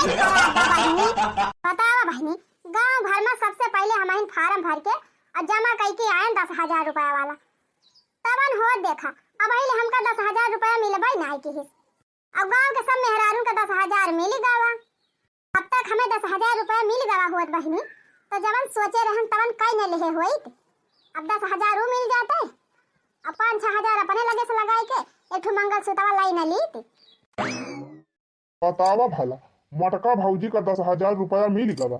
बतावा बहनी, गांव भर में सबसे पहले हम फार्म भर के और जमा करके आए 10,000 रुपया वाला। तबन हो देखा अब हमका 10,000 रुपया मिलबा नहीं की हिस। अब गांव के सब मेहरारू का 10,000 मिल गवा। अब तक हमें 10,000 रुपया मिल गवा हुआ बहनी, तो जवन सोचे रहन तवन कई न लेहे होई। अब 10,000 वो मिल जाते, अब 5-6 अपने लगे से लगाए के एक मंगलसूत्र लाई न ली। बतावा भला, मटका भौजी का 10,000 रुपया मिल गवा।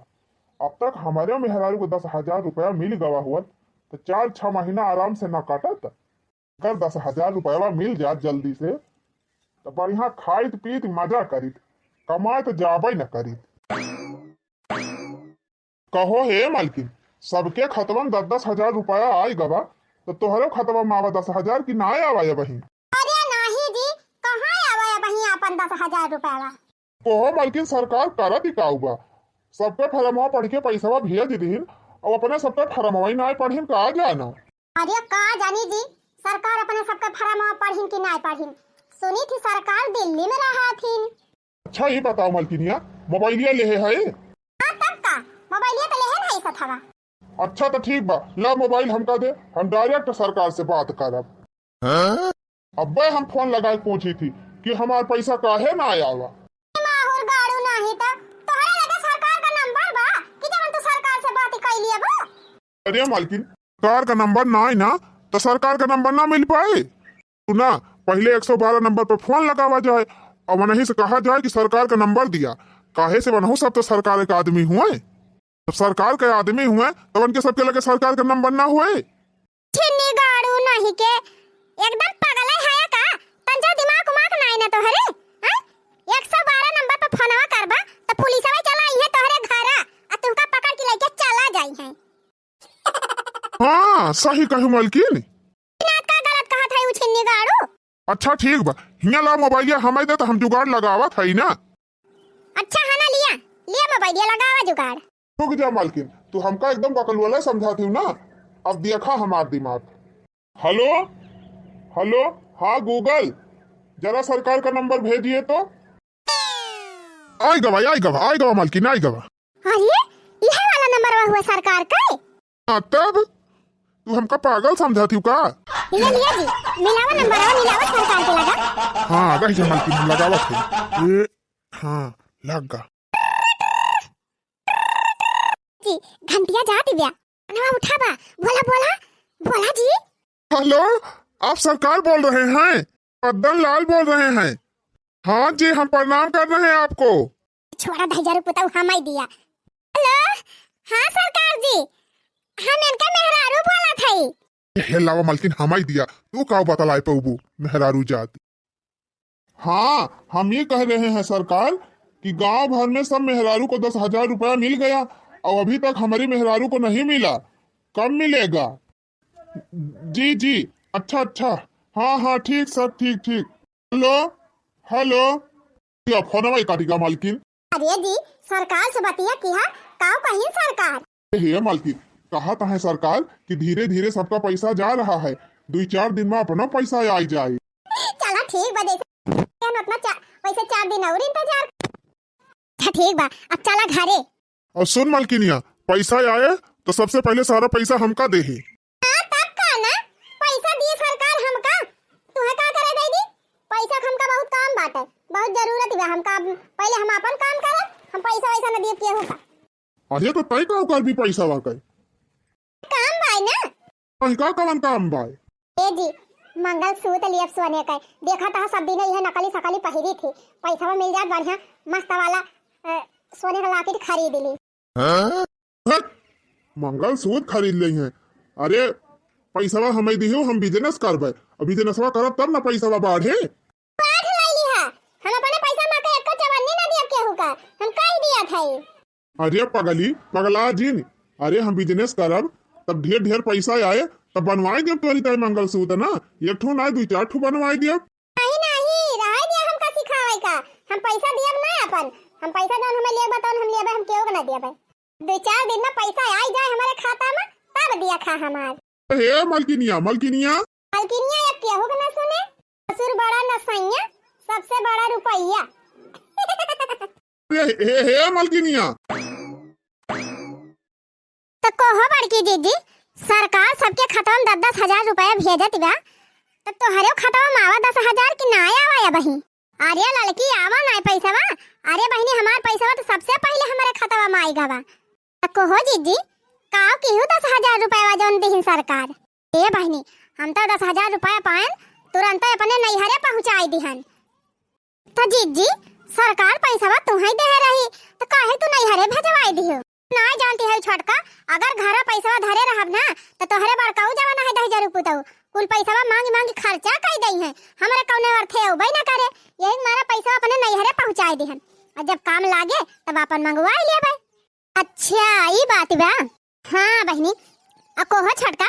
अब तक हमारे मेहरारू को 10,000 रुपया मिल गवा हुआ तो 4-6 महीना आराम से न काटत। अगर 10,000 रुपया मिल जात जल्दी से तो बढ़िया खाइत पीत मजा करीत, कमाए तो जाबे न करीत। कहो हे मालकिन, सबके खतवा में 10,000 रुपया आई गवा, तो तोहरे खतवा में आवा 10,000 की ना आवा बही? अरे नहीं जी, कहाँ आवा बही अपन 10,000 रुपया? ओहो मालकिन, सरकार करत ही काउबा, सबके फरमवा पढ़ के पैसा भेज दीन और अपने सबके फरमवा ही ना पढ़िन का जाना। अरे का जानी जी, सरकार अपने सबके फरमवा पढ़िन कि ना पढ़िन? सुनी थी सरकार दिल्ली में रहा थी। अच्छा ये बताओ मालकिनिया, मोबाइलिया लेहे है? हाँ तब का मोबाइलिया तो लेहे नहीं सथवा। अच्छा तो ठीक बा, ला मोबाइल हमका दे, हम डायरेक्ट सरकार से बात करब। अब्बे हम फोन लगाए पूछी थी कि हमार पैसा काहे ना आवा। माहुर गाड़ू नहीं तो तोहरे लगे सरकार का नंबर बा कि जब तू सरकार से बात कर लिया बा? अरे मालकिन, सरकार का नंबर ना है ना तो सरकार का नंबर ना मिल पाए। तू ना पहले 112 नंबर पर फोन लगावा जाए और वहीं से कहा जाए कि सरकार का नंबर दिया। काहे से बनहु सब तो सरकार के आदमी हुए, जब सरकार के आदमी हुए तो उनके सबके लगे सरकार का नंबर ना हुए। छिन्नी गाड़ू नहीं के एकदम पागल है का? तंजा दिमाग उमाग नहीं ना तोहरे? हां 112 नंबर पर फोनवा करबा तो पुलिसवा चला आई है तोहरे घर आ तुमका पकड़ के लेके चला जाई है। हाँ सही कहू मालकिन। ना का गलत कहा था छिन्नी गाड़ू? अच्छा ठीक बा, हिया ला मोबाइलिया हमें दे तो हम जुगाड़ लगावा था ही ना। अच्छा है ना, लिया लिया मोबाइल लगावा जुगाड़। रुक जा मालकिन, तू हमका एकदम बकलवाला समझाती हूँ ना, अब देखा हमार दिमाग। हेलो हेलो, हाँ गूगल, जरा सरकार का नंबर भेजिए तो। आई गवा मालकिन, आई गवा। अरे यह वाला नंबर हुआ सरकार का? हाँ तब तू हमका पागल समझाती हूँ का? लिया जी, मिलावा नंबर मिलावा सरकार के लगा। हाँ रही जा मालकिन, लगावा थे ये। हाँ लगा जी, घंटिया जाती ब्या नवा उठाबा, बोला बोला बोला जी। हेलो, आप सरकार बोल रहे हैं? पद्दन लाल बोल रहे हैं। हाँ जी, हम प्रणाम कर रहे हैं आपको। छोड़ा 10,000 रुपया हमाई दिया। हेलो, हाँ सरकार जी, हम इनका मेहरारू बोला था। हे लावा मालकिन, हमाई दिया, तू का बतलाए पबू मेहरारू जात। हाँ हम ये कह रहे हैं सरकार कि गांव भर में सब मेहरारू को 10,000 रुपया मिल गया और अभी तक हमारी मेहरारू को नहीं मिला। कब मिलेगा? जी जी, अच्छा, हाँ ठीक सर, ठीक। हेलो हेलो, क्या फोन में काटेगा मालकिन? अरे जी, सरकार से बतिया किया काऊ कहीं सरकार। हे मालकिन, कहा था है सरकार कि धीरे धीरे सबका पैसा जा रहा है, 2-4 दिन में अपना पैसा आ जाए। चला ठीक बा, वैसे 4 दिन और इंतजार। ठीक बा, अब चला घरे। और सुन मालकिनिया, पैसा आए तो सबसे पहले सारा पैसा हमका दे ही। तब का ना पैसा दिए सरकार हमका, तुम्हें का करे दे दी? पैसा हमका बहुत काम बात है, बहुत जरूरत है हमका। पहले हम अपन काम करे, हम पैसा वैसा न दिए के होगा। अरे तो तय का कर भी पैसा वाकई काम भाई ना, का कवन काम भाई? ए जी, मंगलसूत्र लिए सोने का देखा था सब दिन यह नकली सकली पहिरी थी, पैसा मिल जात बढ़िया मस्त वाला सोने का लॉकेट खरीद ली। मंगलसूत्र खरीद ली है? अरे पैसा हमें दियो, हम बिजनेस करबे, बिजनेसवा करब तब ना पैसा बढ़े। बाढ़ लैली है, हम अपने पैसा में का एक चवन्नी ना दिया केहू का, हम कह दिया था। अरे पगला जिन, अरे हम बिजनेस करब तब ढेर पैसा आए तब बनवाई दियो तोरी तय मंगलसूत्र ना, एक ठो ना 2-4 ठो बनवाई दियो। नहीं रह दिया हमका सिखावे का, हम पैसा दियब ना अपन, हम पैसा जौन हमें लिए बताओ हम लेबे, हम केहू के ना दियब। 2-4 दिन में पैसा आ जाए हमारे खाता में तब दिया खा हमार। हे मलकिनिया एक केहू के ना सुने, ससुर बड़ा न सैया, सबसे बड़ा रुपैया। हे मलकिनिया। तो कोहो बड़की दीदी, सरकार सबके खाता में 10,000 रुपया भेजत बा, तो तोहरे खाता में आवा 10,000 की ना आवा या बहिन? अरे लड़की आवा ना पैसा बा। अरे बहिनी हमार पैसा तो सबसे पहले हमारे खाता में आएगा बा। तो कोहो दीदी काव केहू 10,000 रुपया जौन दिहिन सरकार। ए बहिनी हम तो 10,000 रुपया पाएन तुरंत अपने नैहरे पहुंचाई दिहन। तो जीजी सरकार पैसा बा तुम्हें दे रही तो काहे तू नैहरे भेजवाई दियो? ना जानती है छोटका, अगर घर पैसा धरे रहब ना तो तोहरे बड़काऊ जवाना है 10,000 रुपया कुल पैसा मांग मांग खर्चा कर दई है, हमारे कौने अर्थे उबई ना करे। यही मारा पैसा अपने नैहरे पहुंचाई दिहन और जब काम लागे तब अपन मंगवा लेबे। अच्छा ई बात बा। हाँ बहिनी आ कोहो छोटका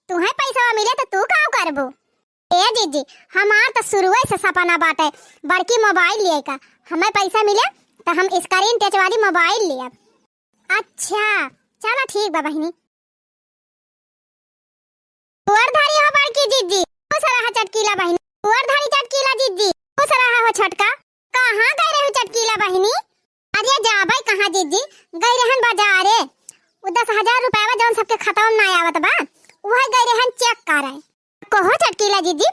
तुम्हें पैसा मिले तो तू का करबो? ए जीजी हमार तो शुरुए से सपना बाटे बड़की मोबाइल लिए का, हमें पैसा मिले तो हम स्क्रीन टच वाली मोबाइल लेब। अच्छा चलो ठीक बा बहिनी। पुअरधारी हो बड़की जीजी, खुश रहा चटकीला बहिनी। पुअरधारी चटकीला जीजी, खुश रहा हो छोटका। कहाँ गए रहे हो चटकीला बहिनी? अरे जाबे कहाँ जीजी, गए रहन बाजारे। वो 10,000 रुपया जौन सबके खाता में ना आवत बा वह गए रहन चेक करे। कोहो चटकीला जीजी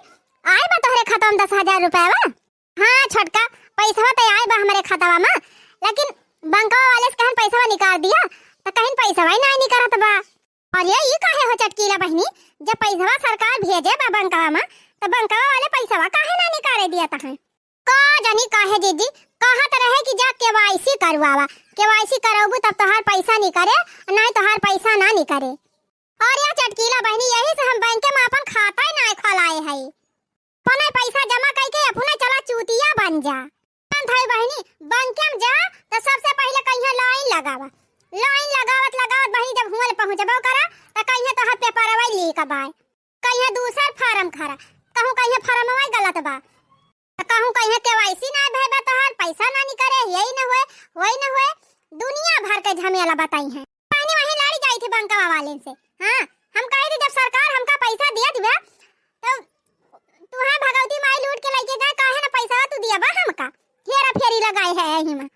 आए बा तोहरे खाता में 10,000 रुपया? हाँ छोटका पैसा तो आए बा हमारे खाता में, लेकिन बैंकवा वाले से कहन पैसा निकाल दिया तो कहीं पैसा ही नहीं निकलत बा। अरे ये काहे हो चटकीला बहिनी, जब पैसा सरकार भेजे बा बैंकवा में तो बैंकवा वाले पैसा काहे ना निकाले दिया तहे? का जानी काहे जीजी कहत रहे कि जा केवाईसी करवावा, केवाईसी कराबू तब तोहार पैसा निकले, नहीं तोहार पैसा ना निकले। और या चटकीला बहनी यही से हम बैंक में अपन खाता ही ना खोलाए है, अपने पैसा जमा करके अपने चला चूतिया बन जा। भाई बहनी बैंक में जा तो सबसे पहले कहीं लाइन लगावा, लाइन लगावत लगावत बहनी जब हुआ पहुंचबो करा तो कहीं तो हाथ पेपर वाई ली का बाय, कहीं दूसर फार्म खरा, कहूं कहीं फार्म वाई गलत बा, कहूं कहीं केवाईसी ना भेबे तो हर पैसा ना निकले, यही न होए वही न होए, दुनिया भर के झमेला बताई है। पहले वही लड़ी जाई थी बैंकवा वाले से। हाँ हम कहे थे जब सरकार हमका पैसा दिया दिबे तो तुहा भगवती माई लूट के लेके गए, काहे ना पैसा तू दिया बा हमका, हेरा फेरी लगाए है यही में।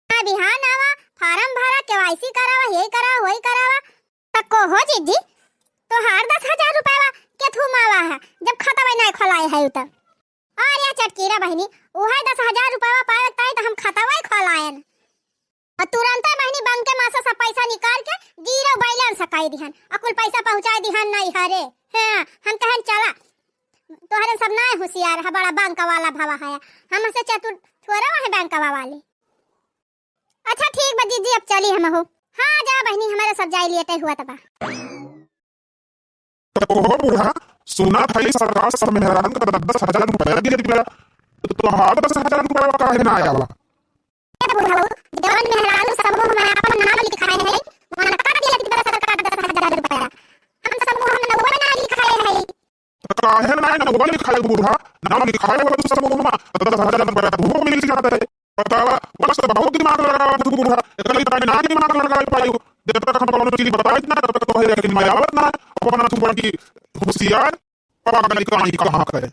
हां बिहान आवा फार्म भरा केवाईसी करावा, यही करावा वही करावा। तको हो जीजी तो हर 10,000 रुपया के थुमावा है जब खाता में नहीं खोलाए है उतर। और या चटकीरा बहनी उहे 10,000 रुपया पाए ताई तो हम खाता में खोलाएन और तुरंत बहनी बैंक के मासा सब पैसा निकाल के जीरो बैलेंस सकाई दिहन और कुल पैसा पहुंचाई दिहन नहीं हरे। हां हम कहन चला तोहरे सब ना होशियार है, बड़ा बैंक वाला भावा है, हमसे चतुर थोड़ा है बैंक वाले। अच्छा ठीक बा दीदी अब चली हम हो। हां जा बहनी हमारे सब जाई लिए हुआ तबा। तो बूढ़ा सुना था ये सरकार सब मेहरान का 10,000 रुपया दे दिया तो हाथ 10,000 रुपया काहे ना आया बा? बुढ़ा जवान मेहरान सब को मैं अपन नाम लिखाए है, वहां काट दिया कि सरकार 10,000 रुपया हम सब को हमने वो ना लिखाए है। काहे ना ना वो लिखाए बूढ़ा नाम लिखाए वाला तो सब को 10,000 रुपया वो मिल जाता है। बतावा बस तो बहुत दिमाग लगा तू बूढ़ा, एकले तो ना दिमाग लगा पाई जब तक हम कोनो चीज बताई ना तब तक तो है लेकिन मैं आवत ना अपना तू बड़ी होशियार पापा का कहानी कहां करे।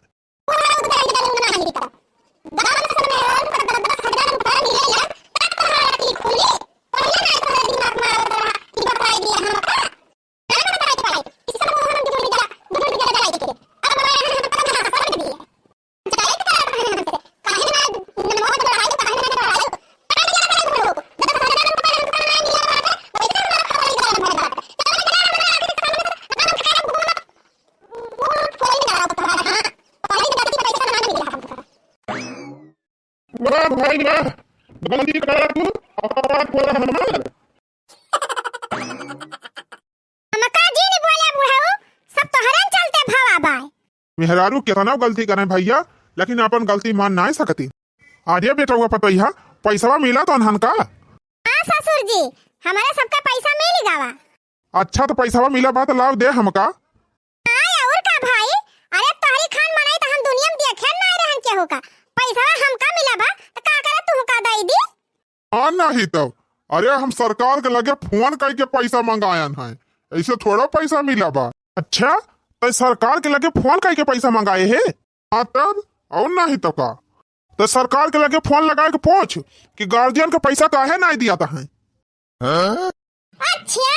भाई ना गलती करा तू अपराध बोला हमार हमका जी नहीं बोले बुढ़ाऊ सब तो हरन चलते भावा बाय। मेहरारू कितना गलती करे भैया लेकिन अपन गलती मान ना सकती। आजे बेटा हुआ पतैया पैसा मिला तो अनहन का? हां ससुर जी हमारे सबका पैसा मिल गवा। अच्छा तो पैसा मिला बात लाव दे हमका। हां और का भाई, अरे तोहरी खान मनाई तो हम दुनिया में देखे ना रहन के होगा, पैसा हमका मिला बा तो का करे तू का दई दी? हां नहीं तो अरे हम सरकार के लगे फोन करके पैसा मंगायन है, ऐसे थोड़ा पैसा मिला बा। अच्छा तो सरकार के लगे फोन करके पैसा मंगाए है? हाँ तब और नहीं तो का तो सरकार के लगे फोन लगा के पूछ कि गार्जियन का पैसा काहे नहीं दिया था है। अच्छा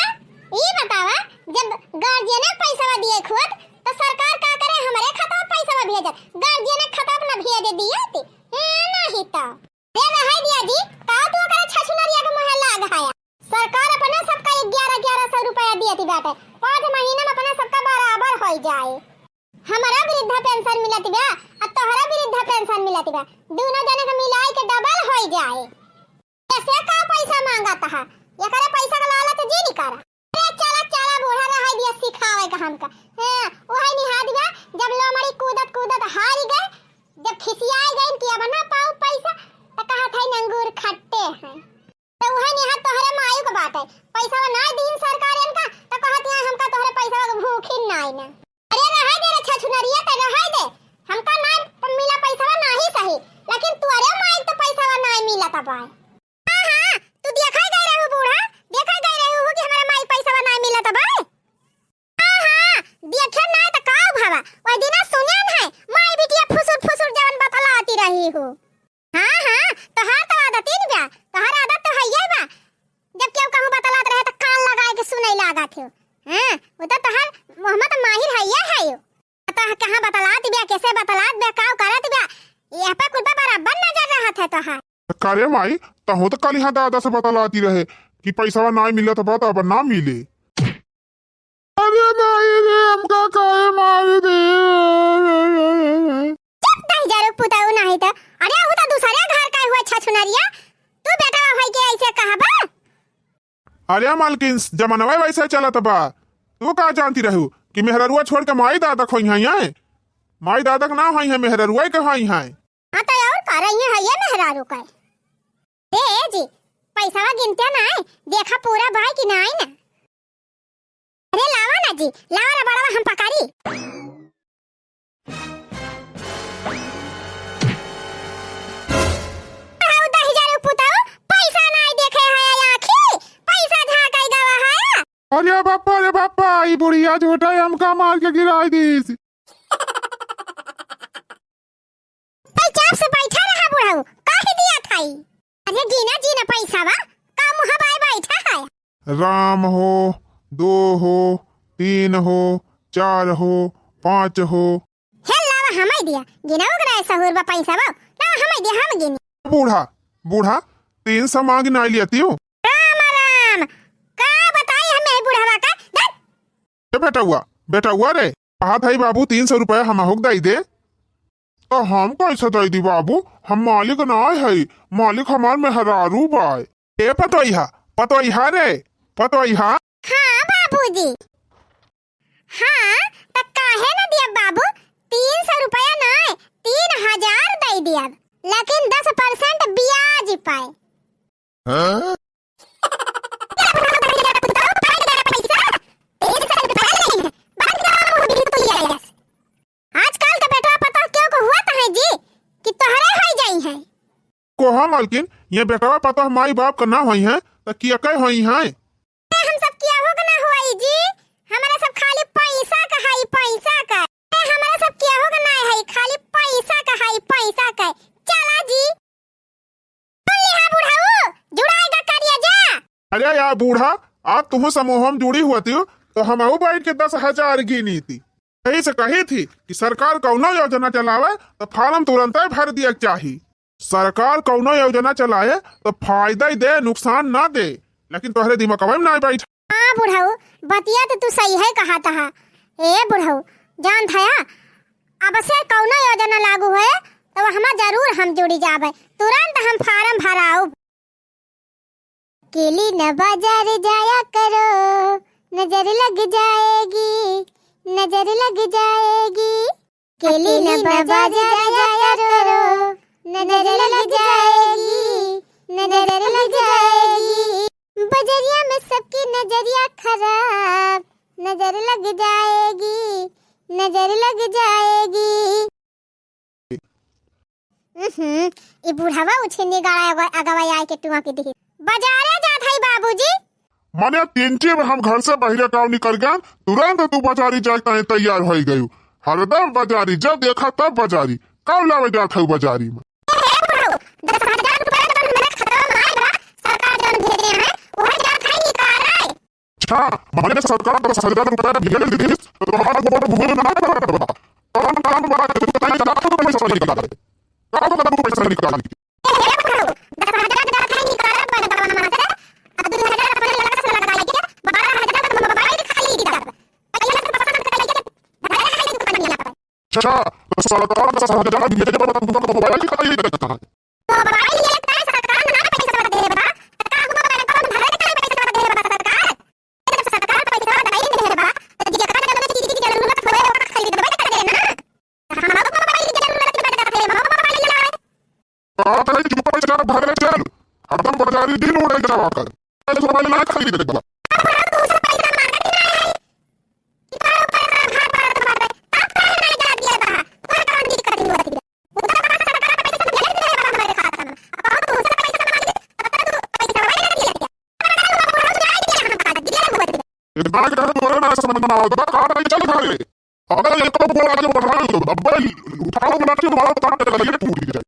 ये बतावा, जब गार्जियन ने पैसा दिए खुद तो सरकार का करे, हमारे खाता में पैसा भेजे, गार्जियन ने खाता अपना भेज दिया थी नहीं तो ये नहीं दिया जी का तू करे छछुनरिया के मुहे लाग आया। सरकार अपने सबका 1100 रुपया दिया थी बेटे, 5 महीने में अपने सबका बराबर हो जाए। हमारा वृद्धा पेंशन मिलती बा और तोहरा वृद्धा पेंशन मिलती बा, दोनों जने के मिलाई के डबल हो जाए। ऐसे का पैसा मांगता है, ये करे पैसा का लालच जी नहीं करा। अरे चला चला बूढ़ा रहा दिया सिखावे का हमका। हां वही निहा दिया, जब लो मरी कूदत कूदत हार गए, जब खिसियाए गए कि अब ना पाऊ पैसा तो कहा था नंगूर खट्टे हैं। तो वही निहा तोहरे मायू के बात है, पैसा ना दीन सरकार इनका तो कहत है हमका तोहरे पैसा के भूखी नहीं ना। अरे रहा दे रे छछुनरिया तो रहा दे, हमका ना मिला पैसा ना ही सही, लेकिन तोरे माई तो पैसा ना मिला तब। हां हां तू देखा गए रे बूढ़ा, देखा गए रे हो कि हमारा माई पैसा ना मिला तब। हां हां देखे ना तो का भावा, ओई दिन सुने है माई बिटिया फुसुर फुसुर जवन बतलाती रही हो। हां हां तो हां तो आदत ही बा, तोहर आदत तो है ये बा, जब केहू कहूं बतलात रहे तो कान लगा के सुनै लागत हो। हां वो तो तोहर मोहम्मद माहिर है ये है यो, पता है कहां बतलात बा, कैसे बतलात बा, का करत बा, यहां पे कुल बराबर नजर रहत है तोहर। करे माई तहु तो कल यहाँ दादा से बतलाती रहे कि पैसा ना मिला तो बात अब ना मिले। अरे माई रे हमका काहे मार दे। चुप नहीं जरूर पुताऊ नहीं तो, अरे वो तो दूसरे घर का हुआ छछुनरिया, तू बेटा भाई के ऐसे कहा बा। अरे मालकिन जमानवा वैसे चलत बा, तू का जानती रहू कि मेहररुआ छोड़ के माई दादा खोई है, माई दादा का ना होई है, मेहररुआ के होई है। हां तो और कर रही है ये मेहरारू का। ए जी पैसा गिनते ना है, देखा पूरा भाई कि नहीं ना। अरे लावा ना जी, लावा रे बड़वा हम पकारी। हाउ 10000 पुताऊ पैसा नहीं देखे है आखी, पैसा झाकाई गवा है। अरे बापा ई बुढ़िया झूठा हमका मार के गिराई दीस। चुपचाप से बैठा रहा बुढ़ाऊ, काहे दिया थाई। अरे जीना पैसा वा का मुहा बाय बैठा है। राम हो, 2 हो, 3 हो, 4 हो, 5 हो। हे लावा हमें दिया, गिनाओ गरा सहूर बा पैसा बा, लावा हमें दिया, हम गिनी। बूढ़ा 300 मांग ना लियती हूँ। राम का बताई हमें बुढ़ावा का। बेटा हुआ रे कहा था बाबू 300 रुपया हम होक दई दे, तो हम कैसे दई दी बाबू, हम मालिक ना है, मालिक हमार मेहरारू बाय। ए पतोइहा रे पतोइहा। हाँ बाबूजी, हाँ तो काहे ना दिया बाबू, 300 रुपया ना 3000 दे दिया, लेकिन 10% ब्याज पाए। आजकल का बेटा पता क्यों को हुआ है जी कि तोहरे हो जाई है। को हम मालकिन ये बेटवा पता माई बाप का ना होई है तो किया कई होई है। हम सब किया हो ना हुआ जी, हमारा सब खाली पैसा का है, पैसा का हमारा सब किया हो ना है, खाली पैसा का है, पैसा का। चला जी बोले हां बुढ़ाऊ जुड़ाएगा करिया जा। अरे यार बूढ़ा आज तुम समूह में जुड़ी हुआ थी तो हम बैठ के 10,000 गिनी थी, यही से कही थी कि सरकार कौनो योजना चलावे तो फार्म तुरंत भर दिया चाहिए। सरकार कौनो योजना चलाए तो फायदा ही दे, नुकसान ना दे, लेकिन तोहरे दिमाग में ना बैठ। हां बुढ़ाऊ बतिया तो तू सही है कहा था। ए बुढ़ाऊ जान था अब से कौनो योजना लागू है तो हम जरूर हम जुड़ी जावे, तुरंत हम फार्म भराऊ। केली न बाजार जाया करो, नजर लग जाएगी, नजर लग जाएगी। केली न बाजार जाया करो, नजर लग जाएगी, नजर लग जाएगी। बजरिया में सबकी नजरिया खराब, नजर लग जाएगी, नजर लग जाएगी। ये बुढ़ावा उछेने गाड़ा अगवा आए के टुआ के दिखे बाजारे जात है बाबूजी। माने 3 में हम घर से बाहर काम निकल गए, तुरंत तू बाजारी जाता तैयार हो गई। हरदम बाजारी, जब देखा तब बाजारी, कब लावे जात है बाजारी में। अच्छा मैंने सरकार को 10,000 रुपया दिए दी तो हमारा वोट भूमि में ना करता काम काम बड़ा तो नहीं चला तो पैसा निकाल दे काम का पैसा निकाल दे अच्छा तो सरकार 10,000 दिए तो तुमको मोबाइल की खाली देता है हरदम बाजारी दिन उड़े जावा कर मोबाइल ना खरीद दे बाबा एक बार के बोले ना समझ में आओ तो कार नहीं चल भाई अगर एक को बोला जो बढ़ा तो मोबाइल उठाओ ना तो हमारा काम कर लगे टूट जाए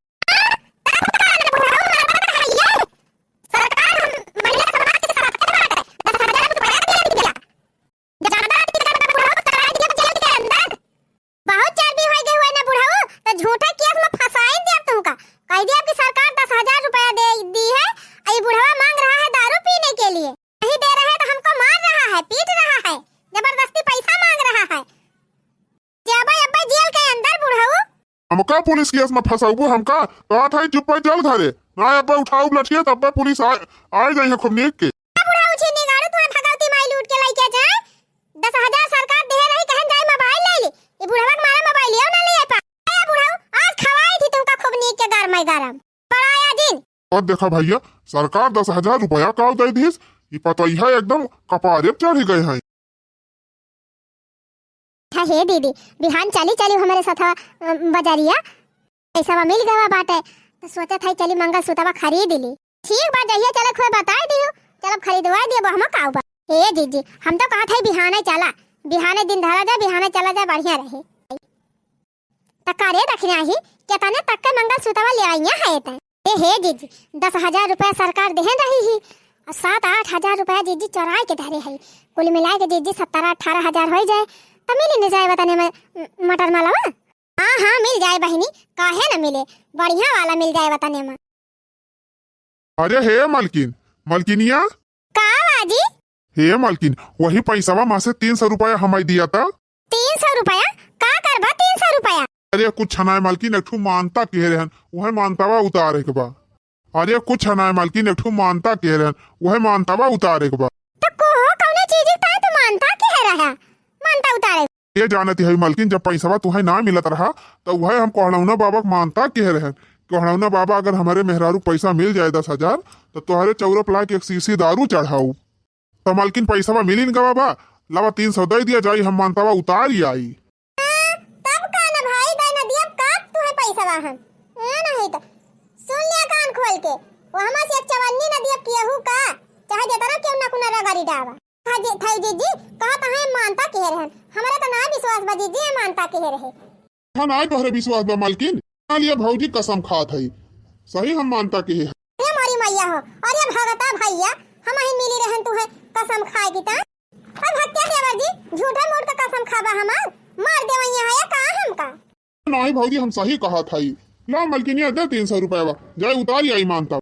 हमका पुलिस केस में फंसाऊ हमका कहा था चुप जल घरे ना अब उठाऊ लठिए तब पुलिस आ जाए खूब नीक के बुढ़ाऊ छीनी गाड़ू तू भगवती माई लूट के लेके जाए 10,000 सरकार दे रही कहन जाए मोबाइल ले ली ये बुढ़वा के मारे मोबाइल लियो ना ले पा बुढ़ाऊ आज खवाई थी तुमका खूब नीक के गरम गरम पड़ाया दिन और देखा भैया सरकार 10,000 रुपया का दे दीस ये पता है एकदम कपारे चढ़ गए हैं हे दीदी बिहान चली चली हमारे साथ बाजारिया पैसा मिल गवा बाटे तो सोचा था चली मंगल सूत्रवा खरीद ली ठीक बात जाइए चलो खोए बता दियो चलो खरीदवा दियो हम काऊ बा ए दीदी हम तो कहा था बिहाने चला बिहाने दिन धरा जा बिहाने चला जा बढ़िया रहे तकारे रखना ही केतने तक के मंगल सूत्रवा ले आइया है त हे दीदी 10,000 रुपया सरकार दे रही ही और 7-8 हजार रुपया दीदी चोराई के धरे है कुल मिला के दीदी 17-18 हजार हो जाए तो मिल नहीं जाए बताने में मटर मालावा हाँ हाँ मिल जाए बहनी काहे न मिले बढ़िया वाला मिल जाए बताने में अरे हे मालकिन मालकिनिया का बाजी हे मालकिन वही पैसा माँ से 300 रुपया हमारे दिया था 300 रुपया का करबा 300 रुपया अरे कुछ छनाए मालकिन एक ठू मानता कह रहन वह मानतावा उतारे के बा अरे कुछ छनाए मालकिन एक ठू मानता कह रहन वह मानतावा उतारे के बा तो को कौने चीज का तो मानता कह रहा मानता उतारे ये जानती है मालकिन जब पैसा तुम्हें ना मिलत रहा तो वह हम कोहड़ौना बाबा मानता कह रहे कोहड़ौना बाबा अगर हमारे मेहरारू पैसा मिल जाए 10,000 तो तुम्हारे 4 लाख एक शीशी दारू चढ़ाऊ तो मालकिन पैसा मिली न बाबा लवा 300 दे दिया जाई हम मानतावा उतार ही आई तब का ना भाई दे ना दिया का तुम्हें पैसा वाहन नहीं तो सुन लिया कान खोल के वो हमा से 54 ना दिया केहू का चाहे देता ना क्यों ना कुना रगारी डावा थाई जी कहा ता है मानता कह रहे हमारे तो ना विश्वास बा जी मानता कह रहे हां ना तोहरे विश्वास बा मालकिन लिया भौजी कसम खात है सही हम मानता के है ये मारी मैया हो और ये भगता भैया हम ही मिली रहन तू है कसम खाए की ता अब हत्या देवर जी झूठा मूठ का कसम खाबा हमार मार देवैया है का हमका नहीं भौजी हम सही कहा था ला मालकिनिया दे 300 रुपया जाए उतारी आई मानता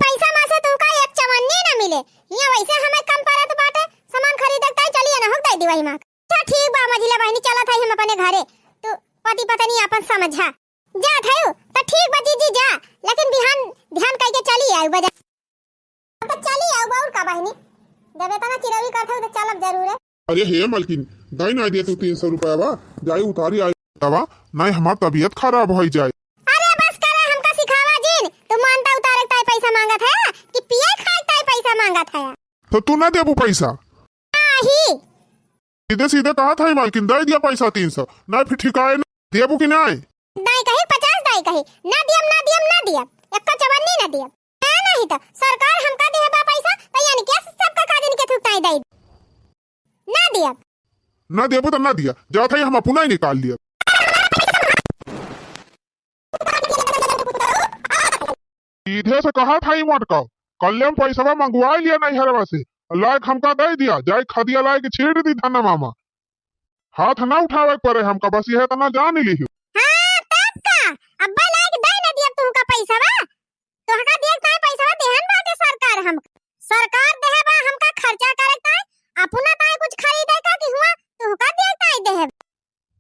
पैसा में से तू का एक चवन्नी ना मिले ये वैसे हमें कम परत बाटे सामान खरीदता चलिए ना हो दे दिवाई मां अच्छा ठीक बा मझिला बहनी चला था हम अपने घरे तो पति पत्नी अपन समझा जा थायो तो ठीक बा जी जा लेकिन बिहान ध्यान करके चली आऊ बजा तो चली आऊ बाउर का बहनी देबे तना चिरवी करथौ तो चलब जरूर है अरे हे मालकिन दाई ना दिए तू 300 रुपया बा जाई उतारी आई तवा नहीं हमार तबीयत खराब हो जाए अरे बस करे हमका सिखावा जिन तू मानता उतारे ताई पैसा मांगत है कि पिए खाए ताई पैसा मांगत है तो तू ना देबू पैसा आही सीधे सीधे कहा था मालकिन दे दिया पैसा 300 ना फिर ठिकाए ना देबू कि नहीं दाई कही 50 दाई कही ना दियम एक का चवन्नी ना दियम नहीं तो सरकार हमका दे बा पैसा तो यानी के सबका का दिन के थुकताई दई ना दियम ना देबू तो ना दिया जा था हम अपना ही निकाल लिया सीधे से कहा था ही मत कहो कल हम पैसा मंगवा लिया नहीं हरवा से लायक हमका दे दिया, जाए खदिया लाए के छेड़ दी धना मामा। हाथ ना उठावे पड़े हमका, बस यह तना जान ली। हाँ तब का अब्बा लायक दे न दिया तुमका पैसा बा, तोहका देखता है पैसा देहन बाटे सरकार। हम सरकार देहे बा हमका खर्चा करता है, अपना ताई कुछ खरीदे का कि हुआ तुहका देखता है देहे।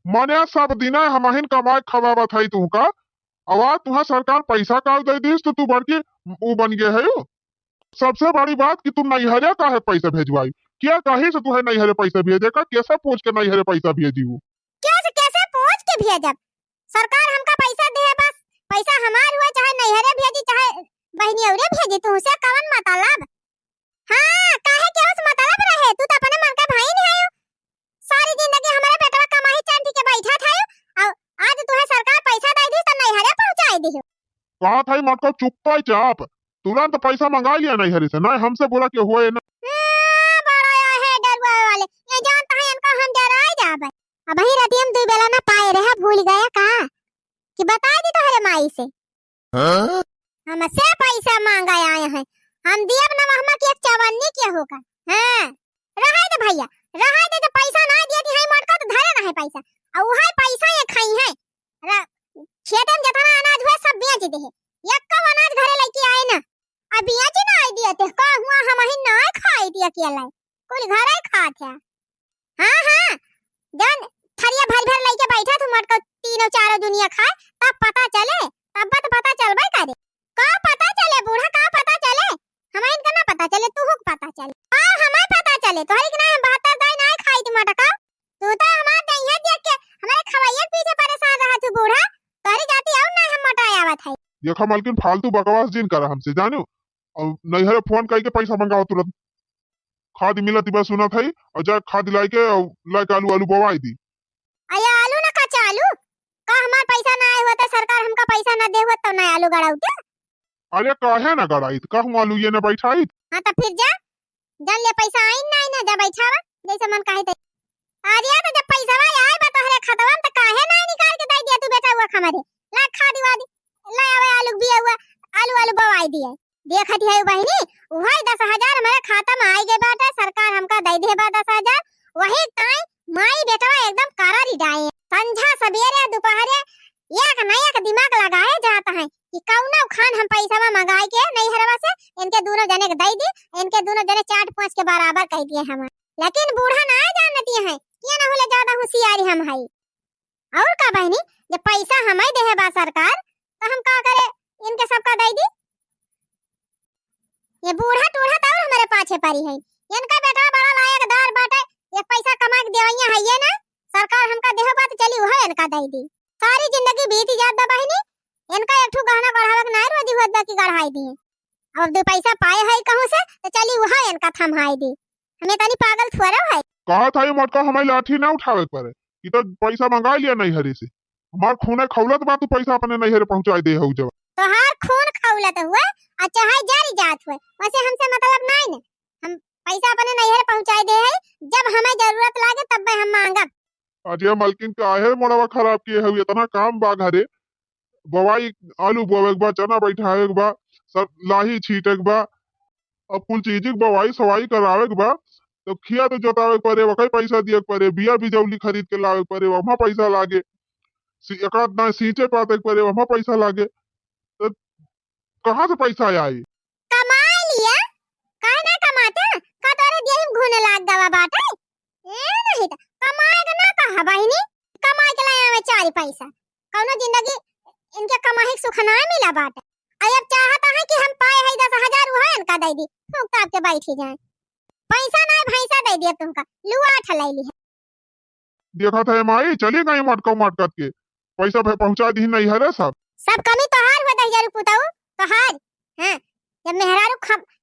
माने सब दिन हमहिन कमाए खवावा था तुमका, आवाज तुहा सरकार पैसा का दे दीस तो तू बड़की वो बन गए है। सबसे बड़ी बात कि तुम नैहरे का है पैसा भेजवाई, क्या कहीं से तुम्हें नैहरे पैसा भेजे का, कैसे पूछ के नैहरे पैसा भेजी हूँ? कैसे पूछ के भेजब? सरकार हमका पैसा दे बस, पैसा हमार हुआ चाहे नैहरे भेजी चाहे बहनी औरे भेजी, तुमसे कवन मतलब? हाँ काहे के उस मतलब रहे, तू तो अपने मन का भाई नहीं है। सारी जिंदगी हमारे पेटवा कमाई चांदी के बैठा था और आज तुम्हें सरकार पैसा दे दी तो नैहरे पहुंचाई दी। कहा था मत को चुप चाप, तुरंत पैसा मंगा लिया नैहरे से, नहीं हमसे बोला कि हुए ना। बड़ा है डरवा वाले, ये जानता है इनका हम डराए जाबे। अब ही रतियम दू बेला ना पाए रहे, भूल गया का कि बता दी तोहरे माई से। हाँ? हमसे पैसा मांगा आए हैं, हम दियब ना महमा की एक चवन्नी के होगा। हां रहे दे भैया, रहे दे, तो पैसा ना दिए दी है मटका तो धरे ना है पैसा, और वही पैसा ये खाई है खेतन जतना अनाज हुआ सब बेच दे है, एक कब अनाज घरे लेके आए ना अभी आज ना आई दिया ते का हुआ हम ही ना खाई दिया अकेला, कुल घरे खात है। हां हां जन थरिया भर भर लेके बैठा तू मटका तीनों चारों दुनिया खाए, तब पता चले, तब तो पता चलबे करे। का पता चले बूढ़ा, का पता चले हमें इनका ना पता चले, तू हुक पता चले और हमें पता चले तोहरी के ना हम 72 दाई ना खाई तू मटका, तू तो हमार दैया देख के हमारे खवैया पीछे परेशान रहा तू बूढ़ा, तोहरी जाती और ना हम मटाया आवत है। देखा मालकिन फालतू बकवास जिन करा हमसे जानो, और नैहरे फोन करके पैसा मंगाओ तुरंत, खाद मिलत बस सुना था और जा खाद लाके लाके आलू आलू बवाई दी। अया आलू ना कच्चा आलू का हमार पैसा ना आए हुआ तो सरकार हमका पैसा ना दे हुआ तो ना आलू गड़ाऊ क्या? अरे काहे ना गड़ाई, कहूं आलू ये ना बैठाई। हां तो फिर जा जन ले पैसा आई ना जा बैठावा जैसे मन काहे ते आरिया तो जब पैसा आए बा तोहरे खतवा में तो काहे ना निकाल के दे दिया तू बेटा हुआ खमारे ला खा दिवा दी, ला आवे आलू बिया हुआ आलू आलू बवाई दिए देखती है बहनी, वही 10,000 हमारे खाता में आई गए बाटा, सरकार हमका दे दे बा 10,000, वही ताई माई बेटवा एकदम करारी डाए संझा सवेरे दोपहरे एक ना एक दिमाग लगाए जाता है कि कौना खान हम पैसा में मंगाई के नहीं हरवा से इनके दोनों जने के दे दी, इनके दोनों जने 4-5 के बराबर कह दिए हम, लेकिन बूढ़ा ना जानती है ये ना होले ज्यादा होशियारी हम है। और का बहनी जब पैसा हमें दे है बा सरकार तो हम का करे, इनके सबका दे दी। ये बूढ़ा टूढ़ा तो हमारे पाछे पड़ी है, इनका बेटा बड़ा लायकदार बाटे, ये पैसा कमा के देवैया है ये ना, सरकार हमका देह बात चली वो इनका दे दी, सारी जिंदगी बीत जात बा बहनी, इनका एक ठो गहना गढ़ावे ना रोजी होत बा की गढ़ाई दी, अब दो पैसा पाए है कहूं से तो चली वो इनका थमाई दी, हमें तनी पागल थोड़ा है। कहा था ये मटका हमारी लाठी ना उठावे पड़े, कि तो पैसा मंगा लिया नैहरे से, हमार खूने खौलत बा तू पैसा अपने नैहरे पहुंचा दे हो जब तोहार खून खौलत हुआ अच्छा है जारी जात हुए, वैसे हमसे मतलब नहीं ना, हम पैसा अपने नैहरे पहुंचाई दे है, जब हमें जरूरत लागे तब हम मांगब। अजय मालकिन काहे मोड़वा खराब किए है, इतना काम बा घरे, बवाई आलू बोवे के बा, चना बैठावे के बा, सब लाही छीटे के बा, अब कुल चीज के बवाई सवाई करावे के बा, तो खिया तो जोतावे के परे वही पैसा दिए के परे, बिया बिजौली खरीद के लावे के परे वहाँ पैसा लागे, एकाध ना सींचे पाते के परे वहाँ पैसा लागे, तो कहाँ से पैसा आई? कमा लिया काहे ना कमाते का तोरे देह घूने लाग गवा बाटे, ए नहीं तो कमाएगा ना कहा बहनी, कमाए के लाए में 4 पैसा कौनो जिंदगी इनके कमाई सुख ना मिला बाटे, अब चाहता है कि हम पाए है 10,000 वो इनका दे दी, फूक ताप के बैठी जाए, पैसा ना भैंसा दे दिया तुमका लुआ ठलाई ली है। देखा था माई चली गई मटका मटकत के पैसा पहुंचा दी नहीं है सब कमी तोहार हुआ 10,000 पुताऊ तोहार। हां जब मेहरारू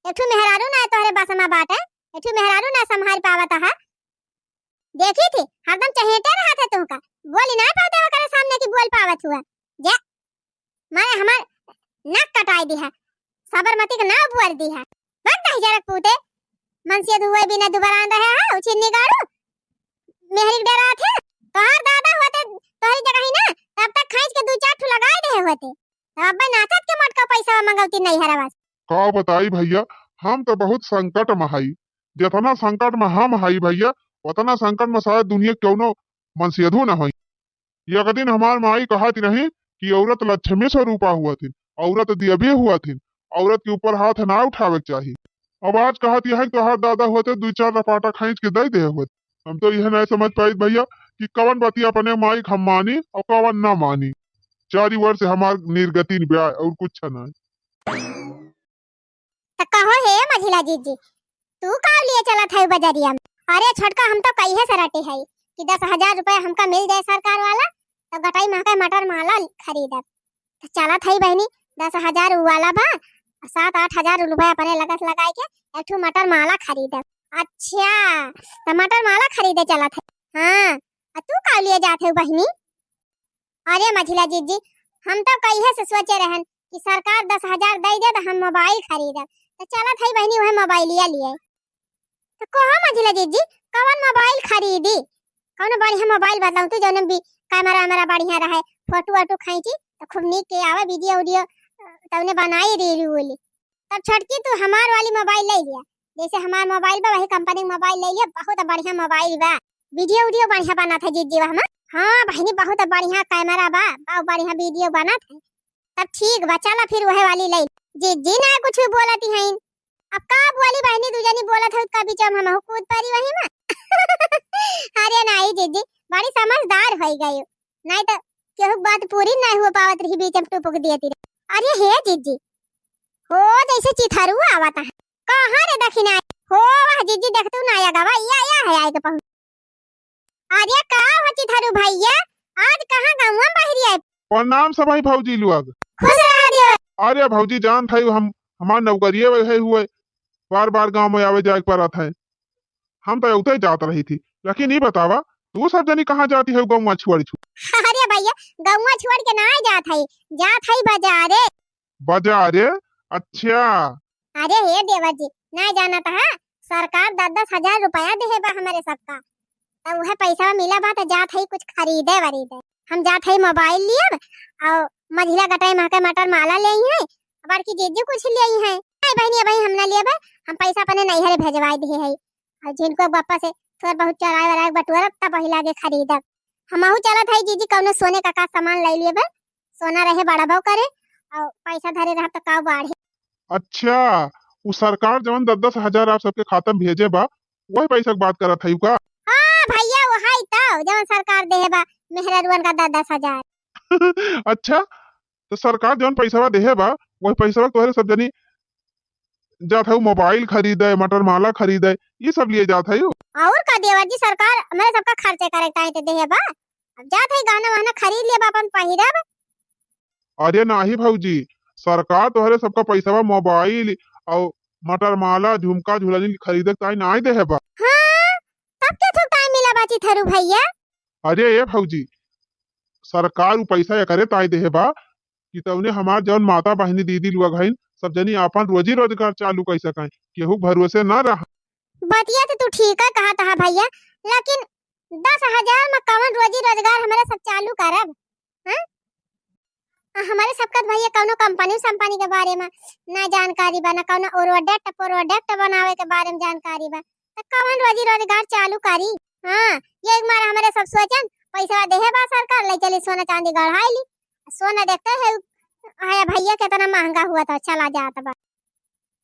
एठू मेहरारू ना तोहरे बसमा बाटे, एठू मेहरारू ना संभाल पावत है, देखी थी हरदम चहेटे रहा था तुमका, बोली ना पाते करे सामने की बोल पावत हुआ, जे माने हमार नक कटाई दी है, साबरमती का नाव बुआर दी है, बक 10,000 पूते मनसे दुए बिना दुबारा रहे है उछिन्नी गाड़ू मेहरी डरा थे, तोहार दादा होते तोहरी जगह ही ना तब तक खींच के 2-4 ठू लगाए दे होते, अब नाचत के मटका पैसा मंगौती नहीं हरवा। का बताई भैया, हम तो बहुत संकट में हई, जितना संकट में हम हई भैया उतना संकट में शायद दुनिया क्यों न मनसेधु न होई। एक दिन हमार माई कहत रही कि औरत लक्ष्मी स्वरूपा हुआ थी, औरत देवी हुआ थी, औरत के ऊपर हाथ ना उठावे के चाहिए। अब आज कहत यह तोहार दादा होते दो चार रपाटा खींच के दे दे होते। हम तो यह नहीं समझ पाई भैया कि कवन बतिया अपने माई हम मानी और कवन ना मानी। 4 वर्ष हमार निर्गति ब्याह और कुछ ना। तो कहो हे मझिला जीजी, तू का लिए चलत है बजरिया में? अरे छोटका हम तो कहिए से रटे है कि 10,000 रुपया हमका मिल जाए सरकार वाला तो गटाई महका मटर माला खरीदब। तो चलत है बहनी 10,000 वाला बा 7-8 हजार रुपया अपने लगत लगाए के एक ठो मटर माला खरीदब। अच्छा तो मटर माला खरीदे चलत है। हाँ तू का लिए जात है बहनी? अरे मझिला जीजी हम तो कहिए से सोचे रहन कि सरकार 10,000 दे दे तो हम मोबाइल खरीदब। तो चलत है बहनी वह मोबाइलिया लिए। तो कहो मझिला जीजी कौन मोबाइल खरीदी? कौन बढ़िया मोबाइल बताऊं तू जौन भी कैमरा मेरा बढ़िया रहे, फोटो वोटो खींची तो खूब नीक के आवे, वीडियो वीडियो तौने बनाई रील वाली। तब छोटकी तू हमार वाली मोबाइल ले लिया, जैसे हमार मोबाइल बा वही कंपनी मोबाइल ले लिया। बहुत बढ़िया मोबाइल बा, वीडियो वीडियो बढ़िया बना था जीजी हम। हाँ बहनी बहुत बढ़िया कैमरा बा, बहुत बढ़िया वीडियो बना था। तब ठीक बा चला फिर वही वाली ले। जीजी ना कुछ भी बोलती है अब का बोली बहनी दूजनी बोलत है कभी जब हम कूद परी वही में। अरे नहीं जीजी बड़ी समझदार हो गई, नहीं तो केहू बात पूरी नहीं हो पावत रही बीच में टुपक देती रही। अरे हे जीजी हो जैसे चिथारू आवत है कहां रे दखिना हो वाह जीजी देख तू ना आया गवा या है आए के पहुंच। अरे का हो चिथारू भैया आज कहां गांव में बाहरी आए? प्रणाम सभाई भौजी लोग। खुश रह दियो। अरे भौजी जान था हम हमार नौकरिये वही हुए बार बार गांव में आवे जाए पड़त है। हम तो उते जात रही थी, लेकिन ये बतावा तू सब जनी कहाँ जाती है गाँव छोड़ छू? अरे भैया गाँव छोड़ के ना जात है, जात है बाजारे। बाजारे? अच्छा। अरे हे देवर जी ना जाना था सरकार 10-10 हजार रुपया दे बा हमारे सबका, तो वह पैसा मिला बा तो जात है कुछ खरीदे वरीदे। हम जात है मोबाइल लिए और मझिला गटाई महका मटर माला ले है, बाकी जीजी कुछ ले है। नहीं बहनी भाई हम ना लिए बा, हम पैसा अपने नैहरे भेजवाई दिए है और जिनको बापा से थोड़ा बहुत चराए वराए बटुआ तब वही लागे खरीदब। हमहू चलत है जीजी कौनो सोने का सामान ले लिए बा, सोना रहे बड़ा भाव करे और पैसा धरे रहा तो का बाढ़े। अच्छा वो सरकार जवन 10-10 हजार आप सबके खाता में भेजे बा वही पैसा की बात करत है का? हाँ भैया वो है तो जवन सरकार दे बा मेहररुअन का 10-10 हजार। अच्छा तो सरकार जवन पैसा दे बा वही पैसा तोहरे सब जनी जात है मोबाइल खरीदे, मटर माला खरीदे, ये सब लिए जात है। और का देवर जी सरकार हमारे सबका खर्चे करे ताई दे बा, अब जात है गाना वाना खरीद ले अपन पहिरब। अरे नाही भौजी सरकार तोहरे सबका पैसा मोबाइल और मटर माला झुमका झुलनी खरीदे ताई नहीं दे बा। हाँ तब के थोक टाइम मिला बाची थरू भैया? अरे ये भौजी सरकार उ पैसा ये करे ताई दे बा कि तौने हमार जौन माता बहनी दीदी लोग हैं सब जनी अपन रोजी रोजगार चालू कर सकें, केहू भरोसे ना रहा। बतिया तो तू ठीक है कहा था भैया, लेकिन 10,000 में कौन रोजी रोजगार हमारे सब चालू करब? हाँ हमारे सबका भैया कौनो कंपनी संपनी के बारे में ना जानकारी बा, ना कौनो प्रोडक्ट बनावे के बारे में जानकारी बा, तो कौन रोजी रोजगार चालू करी? हाँ ये एक बार हमारे सब सोचन पैसा देहे बा सरकार ले चली सोना चांदी गढ़ाई ली, सोना देखते है आया भैया कितना महंगा हुआ था चला जाता बा,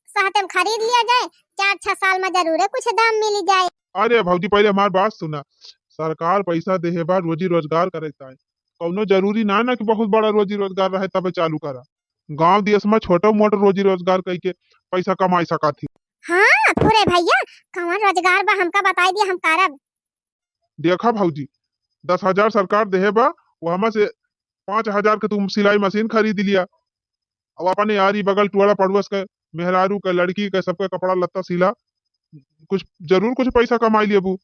साथ में खरीद लिया जाए 4-6 साल में जरूर कुछ दाम मिल जाए। अरे भौजी पहले हमार बात सुना, सरकार पैसा दे बा रोजी रोजगार करे ताई, कौनो जरूरी ना ना कि बहुत बड़ा रोजी रोजगार रहे तबे चालू करा। गांव देश में छोटा मोटा रोजी रोजगार कई के पैसा कमाई सका थी। हाँ पूरे भैया कौन रोजगार बा हमका बताई दिया हम करब। देखा भौजी 10,000 सरकार दे बा वो हमा से 5,000 के तुम सिलाई मशीन खरीद लिया और अपने यारी बगल टुआड़ा पड़ोस के मेहरारू के लड़की के सबके कपड़ा लत्ता सिला, कुछ जरूर कुछ पैसा कमाई लिया बू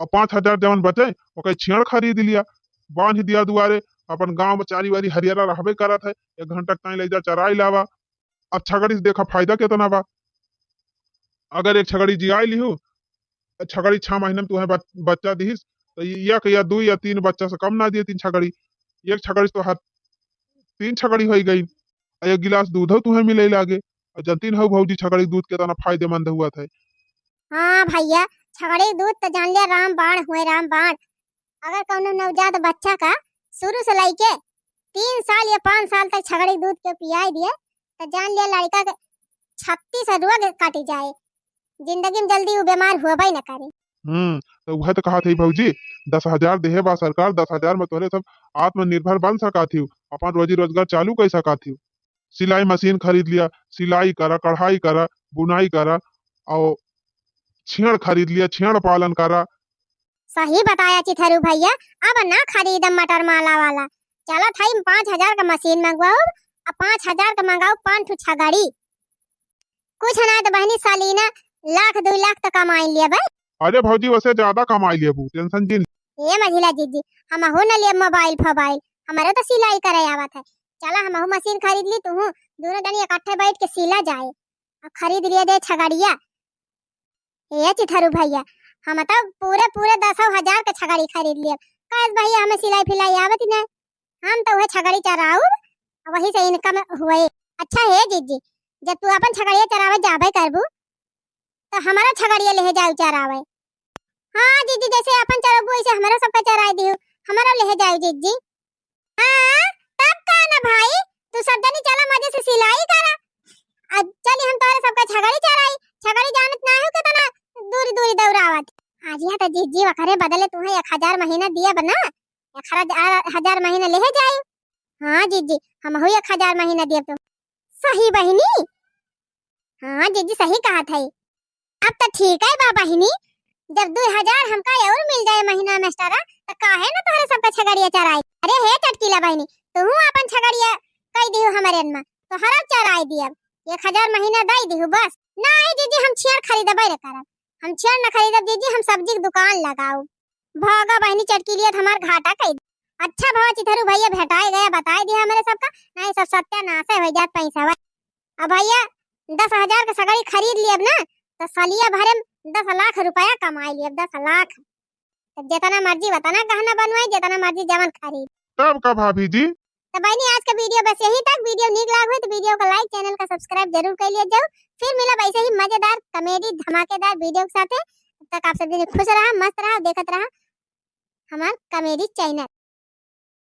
और 5,000 जवन बचे ओके छेड़ खरीद लिया, बांध दिया दुआरे, अपन गांव में चारी वारी हरियारा रहबे करत है, 1 घंटा टाइम ले जा चराई लावा। अब छगड़ी से देखा फायदा कितना बा, अगर एक छगड़ी जियाई लिहू छगड़ी 6 महीने में तुम्हें बच्चा दीस तो एक या 2 या 3 बच्चा से कम ना दिए 3 छगड़ी, एक छगड़ी तो हर 3 छगड़ी हो गई, 1 गिलास दूध तुम्हें मिले लागे और जनतीन हो भौजी छगड़ी दूध कितना फायदेमंद हुआ था। हाँ भैया, छगड़ी दूध तो जान लिया राम बाण हुए राम बाण। अगर कौनो नवजात बच्चा का शुरू से लेके 3 साल या 5 साल तक छगड़ी दूध के पियाई दिए तो जान लिया लड़का के 36 रोग काटी जाए, जिंदगी में जल्दी वो बीमार हुआ न करे। तो वह तो कहा थी भौजी 10,000 देहे बा सरकार, 10,000 में तोहरे सब आत्मनिर्भर बन सका थी, अपन रोजी रोजगार चालू कर सका थी। सिलाई मशीन खरीद लिया, सिलाई करा, कढ़ाई करा, बुनाई करा, और छेड़ खरीद लिया, छेड़ पालन करा। सही बताया चिथरू भैया, अब ना खरीदम मटर माला वाला। चलो थाई 5,000 का मशीन मंगवाओ और 5,000 का मंगाओ 5 ठो छगड़ी। कुछ ना तो बहनी सालीना 1,00,000-2,00,000 तक कमाई लिया भाई। अरे भौजी वैसे ज्यादा कमाई लिया बू, टेंशन जी। ये मझिला जीजी, हम हो न लिए मोबाइल फोबाइल, हमारे तो सिलाई करे आवत है। चला हम मशीन खरीद ली, तू दोनों जनी इकट्ठे बैठ के सिला जाए और खरीद लिए दे छगड़िया। ये चिथरू भैया, हम तो पूरे 10,000 के छगड़ी खरीद लिए। कस भैया हमें सिलाई फिलाई आवत नहीं, हम तो वह छगड़ी चराऊ वही से इनकम हुए। अच्छा है जीजी, जब तू अपन छगड़िया चरावे जाबे करबू तो हमारा छगड़िया ले जाऊ चरावे। हाँ जीजी, जैसे अपन चरबू वैसे हमारा सबका चराई दियो, हमारा ले जाओ जीजी। हाँ तब का ना भाई, तू सब जनी चला मजे से सिलाई करा। अब चली हम तोरे सबका छगड़ी चराई, छगड़ी जानत ना हो कितना दूरी दूरी दौड़ावत। आज यहाँ तो जीजी वखरे बदले तुम्हें 1,000 महीना दिया बना, 1,000 महीना ले जाए। हाँ जीजी, हम हो 1,000 महीना दिया तो सही बहिनी। हाँ जीजी सही कहा था। अब तो ठीक है बा बहिनी, जब 2,000 हमका और मिल जाए महीना मेस्टरा तो काहे ना तोहरे सबका छगड़िया चराई। अरे हे चटकीला बहिनी, तू अपन छगड़िया कई दियो हमारे में तो हरा चराई दिया, 1,000 महीना दई दियो बस। नहीं जीजी, हम छेड़ खरीदबे न करब, हम छेड़ न खरीदब जीजी, हम सब्जी की दुकान लगाऊ। भागा बहिनी चटकीलिया हमार घाटा कई। अच्छा भाव चिथरू भैया भेटाई गया, बताई दिया हमारे सबका, नहीं सब सत्यानाश हो जात पैसा। अब भैया 10,000 का छगड़ी खरीद लियब ना तो सालिया भरे 10,00,000 रुपया कमाई लियब, 10,00,000। जितना मर्जी बताना गहना बनवाई, जितना मर्जी जवन खरीद। तब का भाभी जी। तो बहनी आज का वीडियो बस यही तक। वीडियो नीक लाग हो तो वीडियो को लाइक, चैनल का सब्सक्राइब जरूर कर लिया जाओ। फिर मिला ऐसे ही मजेदार कॉमेडी धमाकेदार वीडियो के साथ। तब तक आप सब दिन खुश रहा, मस्त रहा, देखत रहा हमार कॉमेडी चैनल।